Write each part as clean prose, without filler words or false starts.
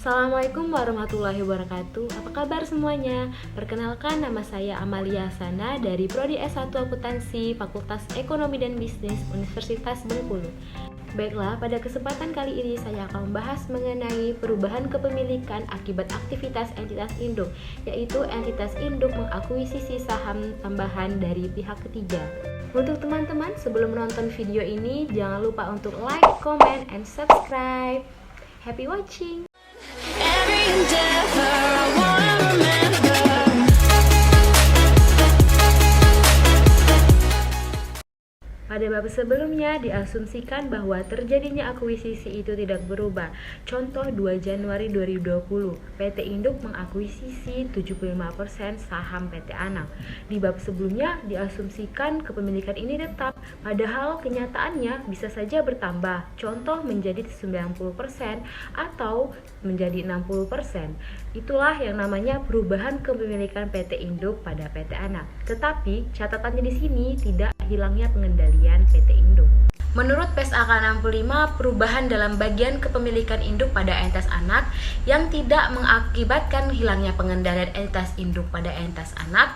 Assalamualaikum warahmatullahi wabarakatuh. Apa kabar semuanya? Perkenalkan, nama saya Amalia Sana dari Prodi S1 Akuntansi Fakultas Ekonomi dan Bisnis Universitas Bengkulu. Baiklah, pada kesempatan kali ini saya akan membahas mengenai perubahan kepemilikan akibat aktivitas entitas induk, yaitu entitas induk mengakuisisi saham tambahan dari pihak ketiga. Untuk teman-teman, sebelum menonton video ini, jangan lupa untuk like, comment, and subscribe. Happy watching! Every endeavor I wanna remember. Pada bab sebelumnya diasumsikan bahwa terjadinya akuisisi itu tidak berubah. Contoh 2 Januari 2020, PT Induk mengakuisisi 75% saham PT Anak. Di bab sebelumnya diasumsikan kepemilikan ini tetap, padahal kenyataannya bisa saja bertambah. Contoh menjadi 90% atau menjadi 60%. Itulah yang namanya perubahan kepemilikan PT Induk pada PT Anak. Tetapi catatannya di sini tidak hilangnya pengendalian PT Induk. Menurut PSAK 65, perubahan dalam bagian kepemilikan induk pada entitas anak yang tidak mengakibatkan hilangnya pengendalian entitas induk pada entitas anak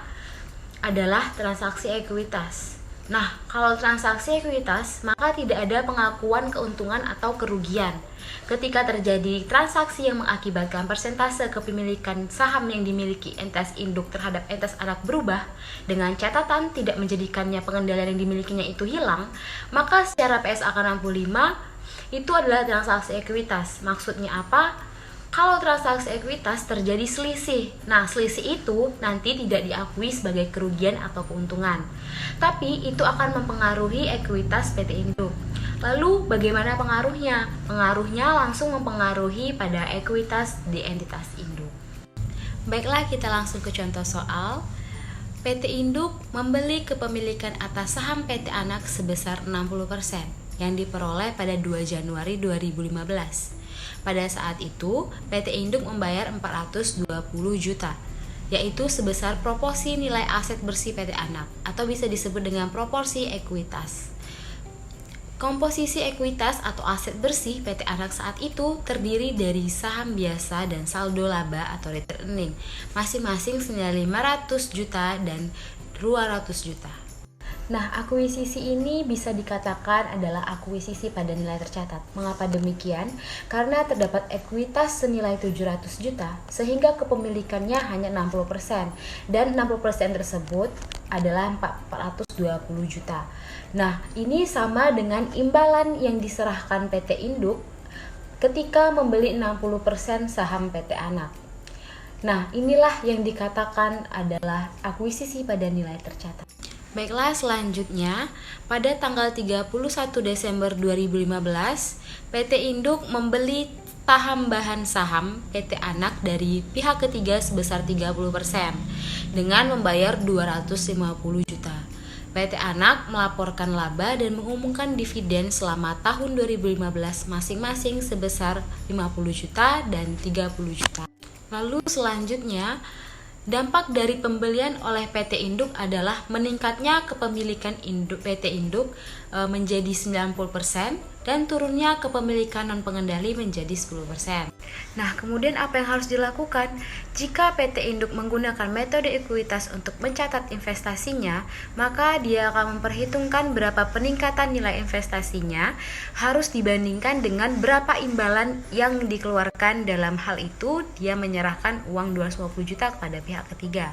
adalah transaksi ekuitas. Nah, kalau transaksi ekuitas, maka tidak ada pengakuan keuntungan atau kerugian. Ketika terjadi transaksi yang mengakibatkan persentase kepemilikan saham yang dimiliki entitas induk terhadap entitas anak berubah, dengan catatan tidak menjadikannya pengendalian yang dimilikinya itu hilang, maka secara PSAK 65 itu adalah transaksi ekuitas. Maksudnya apa? Kalau transaksi ekuitas terjadi selisih, nah selisih itu nanti tidak diakui sebagai kerugian atau keuntungan, tapi itu akan mempengaruhi ekuitas PT Induk. Lalu bagaimana pengaruhnya? Pengaruhnya langsung mempengaruhi pada ekuitas di entitas induk. Baiklah, kita langsung ke contoh soal. PT Induk membeli kepemilikan atas saham PT Anak sebesar 60% yang diperoleh pada 2 Januari 2015. Pada saat itu, PT Induk membayar 420 juta, yaitu sebesar proporsi nilai aset bersih PT Anak, atau bisa disebut dengan proporsi ekuitas. Komposisi ekuitas atau aset bersih PT Anak saat itu terdiri dari saham biasa dan saldo laba atau retained earning, masing-masing senilai 500 juta dan 200 juta. Nah, akuisisi ini bisa dikatakan adalah akuisisi pada nilai tercatat. Mengapa demikian? Karena terdapat ekuitas senilai 700 juta, sehingga kepemilikannya hanya 60%, dan 60% tersebut adalah 420 juta. Nah, ini sama dengan imbalan yang diserahkan PT Induk ketika membeli 60% saham PT Anak. Nah, inilah yang dikatakan adalah akuisisi pada nilai tercatat. Baiklah, selanjutnya pada tanggal 31 Desember 2015, PT Induk membeli tambahan saham PT Anak dari pihak ketiga sebesar 30% dengan membayar 250 juta. PT Anak melaporkan laba dan mengumumkan dividen selama tahun 2015 masing-masing sebesar 50 juta dan 30 juta. Lalu selanjutnya, dampak dari pembelian oleh PT Induk adalah meningkatnya kepemilikan PT Induk menjadi 90% dan turunnya kepemilikan non-pengendali menjadi 10%. Nah, kemudian apa yang harus dilakukan? Jika PT Induk menggunakan metode ekuitas untuk mencatat investasinya, maka dia akan memperhitungkan berapa peningkatan nilai investasinya harus dibandingkan dengan berapa imbalan yang dikeluarkan. Dalam hal itu, dia menyerahkan uang 250 juta kepada pihak ketiga.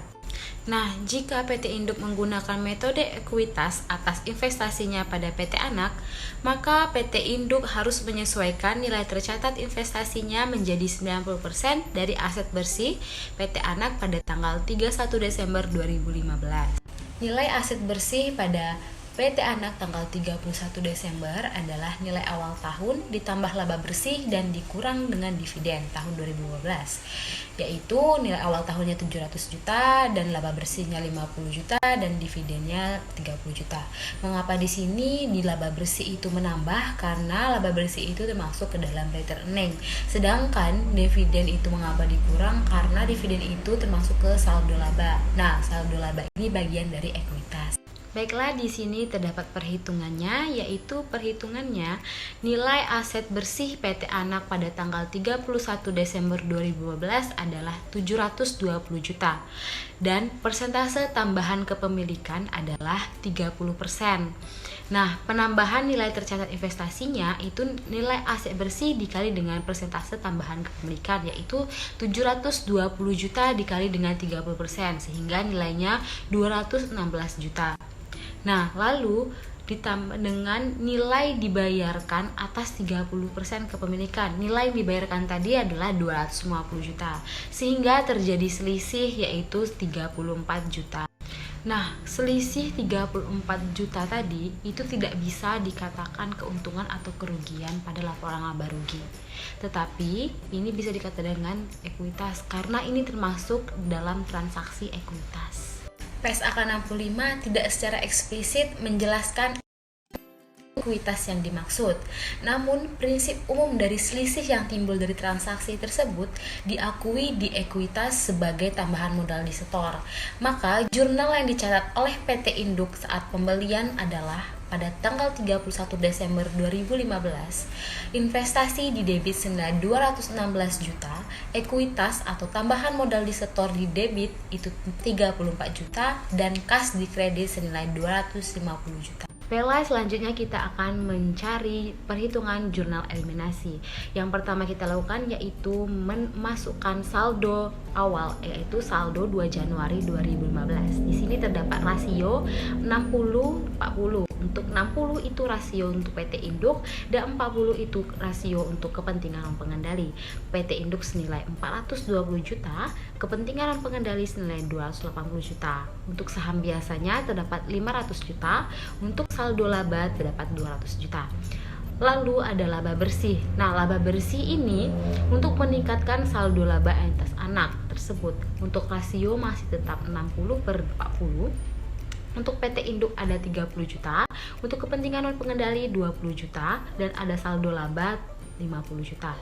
Nah, jika PT Induk menggunakan metode ekuitas atas investasinya pada PT Anak, maka PT Induk harus menyesuaikan nilai tercatat investasinya menjadi 90% dari aset bersih PT Anak pada tanggal 31 Desember 2015. Nilai aset bersih pada PT Anak tanggal 31 Desember adalah nilai awal tahun ditambah laba bersih dan dikurang dengan dividen tahun 2015, yaitu nilai awal tahunnya 700 juta dan laba bersihnya 50 juta dan dividennya 30 juta. Mengapa di sini di laba bersih itu menambah? Karena laba bersih itu termasuk ke dalam retained earning. Sedangkan dividen itu mengapa dikurang? Karena dividen itu termasuk ke saldo laba. Nah, saldo laba ini bagian dari ekuitas. Baiklah, di sini terdapat perhitungannya, yaitu perhitungannya nilai aset bersih PT Anak pada tanggal 31 Desember 2015 adalah 720 juta dan persentase tambahan kepemilikan adalah 30%. Nah, penambahan nilai tercatat investasinya itu nilai aset bersih dikali dengan persentase tambahan kepemilikan, yaitu 720 juta dikali dengan 30%, sehingga nilainya 216 juta. Nah, lalu ditambah dengan nilai dibayarkan atas 30% kepemilikan. Nilai dibayarkan tadi adalah 250 juta, sehingga terjadi selisih yaitu 34 juta. Nah, selisih 34 juta tadi itu tidak bisa dikatakan keuntungan atau kerugian pada laporan laba rugi. Tetapi ini bisa dikatakan dengan ekuitas karena ini termasuk dalam transaksi ekuitas. PSAK 65 tidak secara eksplisit menjelaskan ekuitas yang dimaksud. Namun, prinsip umum dari selisih yang timbul dari transaksi tersebut diakui di ekuitas sebagai tambahan modal di setor. Maka, jurnal yang dicatat oleh PT Induk saat pembelian adalah pada tanggal 31 Desember 2015, investasi di debit senilai 216 juta, ekuitas atau tambahan modal di setor di debit itu 34 juta, dan kas di kredit senilai 250 juta. Baiklah, selanjutnya kita akan mencari perhitungan jurnal eliminasi. Yang pertama kita lakukan yaitu memasukkan saldo awal, yaitu saldo 2 Januari 2015. Di sini terdapat rasio 60-40. Untuk 60 itu rasio untuk PT Induk dan 40 itu rasio untuk kepentingan pengendali. PT Induk senilai 420 juta, kepentingan pengendali senilai 280 juta. Untuk saham biasanya terdapat 500 juta, untuk saldo laba terdapat 200 juta. Lalu ada laba bersih. Nah, laba bersih ini untuk meningkatkan saldo laba entitas anak tersebut. Untuk rasio masih tetap 60/40. Untuk PT Induk ada 30 juta, untuk kepentingan non pengendali 20 juta, dan ada saldo laba 50 juta.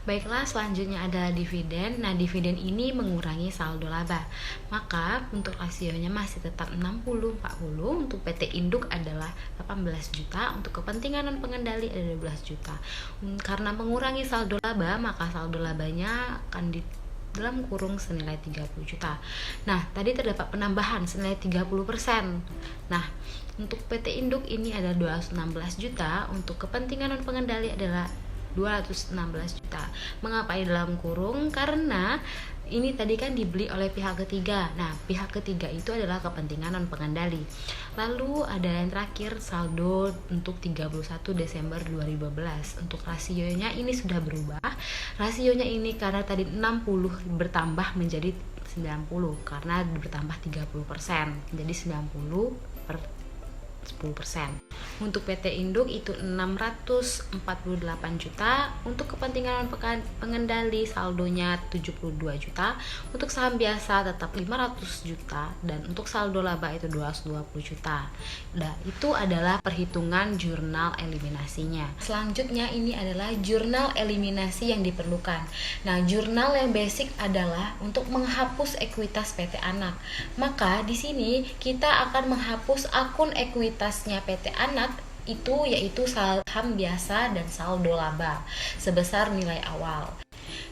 Baiklah, selanjutnya adalah dividen. Nah, dividen ini mengurangi saldo laba. Maka untuk rasionya masih tetap 60/40. Untuk PT Induk adalah 18 juta, untuk kepentingan non pengendali ada 12 juta. Karena mengurangi saldo laba, maka saldo labanya akan dalam kurung senilai 30 juta. Nah, tadi terdapat penambahan senilai 30%. Nah, untuk PT Induk ini ada 216 juta, untuk kepentingan non pengendali adalah 216 juta. Mengapa di dalam kurung? Karena ini tadi kan dibeli oleh pihak ketiga. Nah, pihak ketiga itu adalah kepentingan non pengendali. Lalu ada yang terakhir saldo untuk 31 Desember 2012. Untuk rasionya ini sudah berubah. Rasionya ini karena tadi 60 bertambah menjadi 90 karena bertambah 30%. Jadi 90/10%. Untuk PT Induk itu 648 juta, untuk kepentingan pengendali saldonya 72 juta, untuk saham biasa tetap 500 juta, dan untuk saldo laba itu 220 juta. Nah, itu adalah perhitungan jurnal eliminasinya. Selanjutnya ini adalah jurnal eliminasi yang diperlukan. Nah, jurnal yang basic adalah untuk menghapus ekuitas PT Anak. Maka di sini kita akan menghapus akun ekuitasnya PT Anak itu yaitu saham biasa dan saldo laba sebesar nilai awal.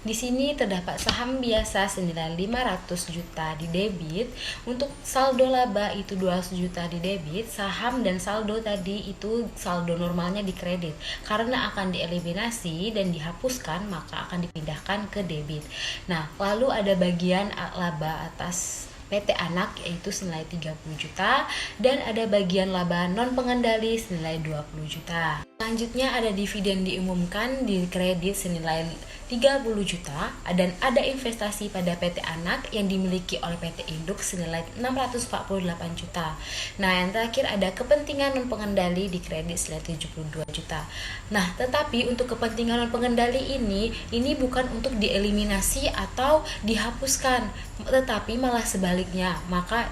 Di sini terdapat saham biasa senilai 500 juta di debit, untuk saldo laba itu 200 juta di debit, saham dan saldo tadi itu saldo normalnya di kredit. Karena akan dieliminasi dan dihapuskan, maka akan dipindahkan ke debit. Nah, lalu ada bagian laba atas PT Anak yaitu senilai 30 juta, dan ada bagian laba non pengendali senilai 20 juta. Selanjutnya ada dividen diumumkan di kredit senilai 30 juta, dan ada investasi pada PT Anak yang dimiliki oleh PT Induk senilai 648 juta. Nah, yang terakhir ada kepentingan non pengendali di kredit senilai 72 juta. Nah, tetapi untuk kepentingan non pengendali ini bukan untuk dieliminasi atau dihapuskan, tetapi malah sebaliknya. Maka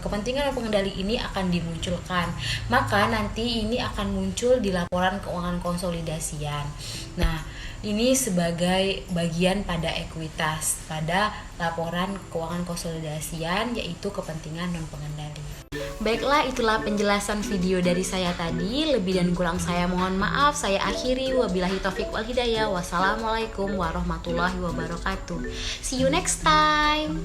kepentingan pengendali ini akan dimunculkan, maka nanti ini akan muncul di laporan keuangan konsolidasian. Nah, Ini sebagai bagian pada ekuitas pada laporan keuangan konsolidasian, yaitu kepentingan non pengendali. Baiklah, itulah penjelasan video dari saya tadi. Lebih dan kurang saya mohon maaf. Saya akhiri, wabillahi taufik wal hidayah. Wassalamualaikum warahmatullahi wabarakatuh. See you next time.